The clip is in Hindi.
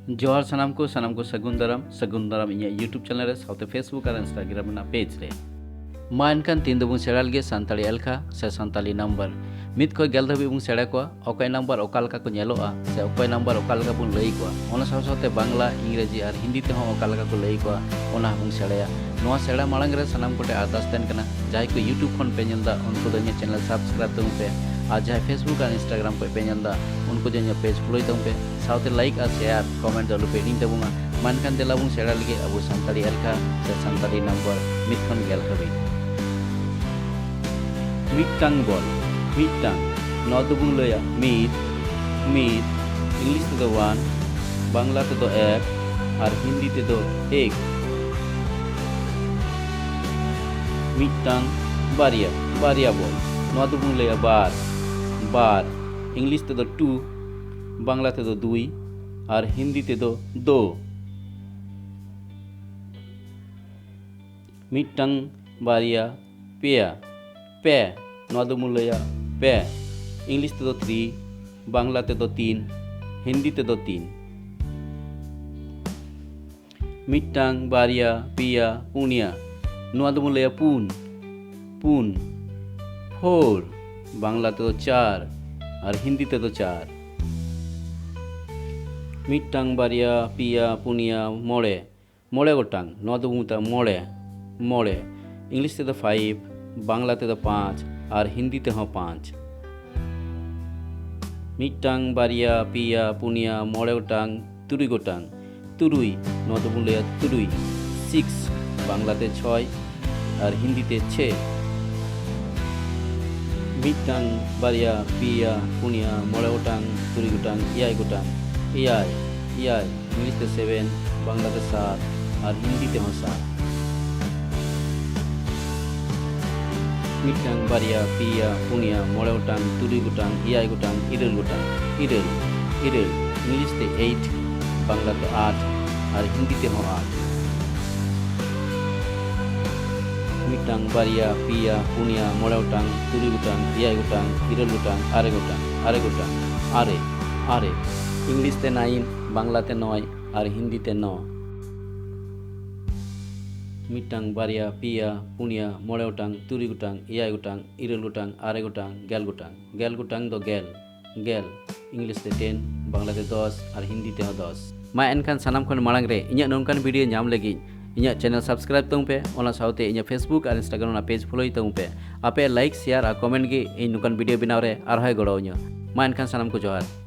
जोहार सानाम को सगुन दाराम इन यूट्यूब चैनल रे साउथ फेसबुक और इंस्टाग्राम ना पेज रे मा एनकान तीन दबुन सेड़ा लगे सानताली एलखा से सानताली नंबर मित खय गेल धाबी बुन सेड़ा को अकय नंबर ओकालका को नेलोआ से अकय नंबर ओकालका बुन लई को ओना साथे बांग्ला इंग्रेजी और हिंदी ते हो ओकालका को लई को ओना बुन सेड़ाया नोआ सेड़ा मांग रे सानाम कोटे आरदास तन कना जाय को यूट्यूब खन पे नेलदा उनको दो चैनल सब्सक्राइब तम पे और जाय फेसबुक और इंस्टाग्राम पे नेलदा उनको जो पेज फॉलो तम पे साथे लाइक और शेयर कमेंट दलो पे दिन तबुना मानखान देला बुन सेड़ा लगे अब सानताली एलखा से सानताली नंबर मित खन गेल हबी मिटटांग बल मिटटांग नौ दुबुन लया मिट इंग्लिश ते दो वन बांग्ला ते दो एक और हिंदी ते दो एक मिटटांग बारिया बल नौ दुबुन लया बार इंग्लिश ते दो टू बांग्ला ते दो दुई और हिंदी ते दो दो मिटटांग बारिया पेया पे नौ दुबुन लया पे इंग्लिश ते दो थ्री बांग्ला ते दो तीन हिंदी ते दो तीन मिटटांग बारिया पिया पुनिया नौ दुबुन लया पुन फोर बांग्ला ते दो चार और हिंदी ते दो चार मिटटांग बारिया पिया पुनिया मोड़े गोटांग नौ दुबुन मोड़े इंग्लिश ते दो फाइव बांग्ला ते दो पाँच और हिंदी ते हो पाँच मिटटांग बारिया पिया पुनिया मोड़े गोटांग तुरुई नौ दुबुन लया तुरुई सिक्स बांग्ला ते छय और हिंदी ते छे मिटटांग बारिया पिया पुनिया मोड़े गोटांग तुरुई गोटांग एयाय गोटांग एयाय इंग्लिश ते सेवन बांग्ला ते सात और हिंदी ते हो सात मिटटांग बारिया पिया पुनिया मोड़े गोटांग तुरुई गोटांग एयाय गोटांग इरल गोटांग इरल इंग्लिश ते एट बांग्ला ते आठ और हिंदी ते हो आठ मिटटांग बारिया पिया पुनिया मोड़े गोटांग तुरुई गोटांग एयाय गोटांग इरल गोटांग आरे गोटांग आरे इंग्लिश ते नाइन बांग्ला ते नय और हिंदी ते नौ मिटटांग बारिया पिया पुनिया मोड़े गोटांग तुरुई गोटांग एयाय गोटांग इरल गोटांग आरे गोटांग गेल गोटांग दो गेल इंग्लिश ते 10 बांग्ला ते 10 और हिंदी ते 10 मा एनखान सानाम खन मांग रे इᱧᱟᱹᱜ नोंकान वीडियो नाम लगी इᱧᱟᱹᱜ चैनल सब्सक्राइब तम पे ओना साउते इᱧᱟᱹᱜ फेसबुक और इंस्टाग्राम ना पेज फॉलो तम पे आपे लाइक शेयर और कमेंट गे इन नोंकान वीडियो बनाव रे आरहाय गड़ो मा एनखान सानाम को जोहार।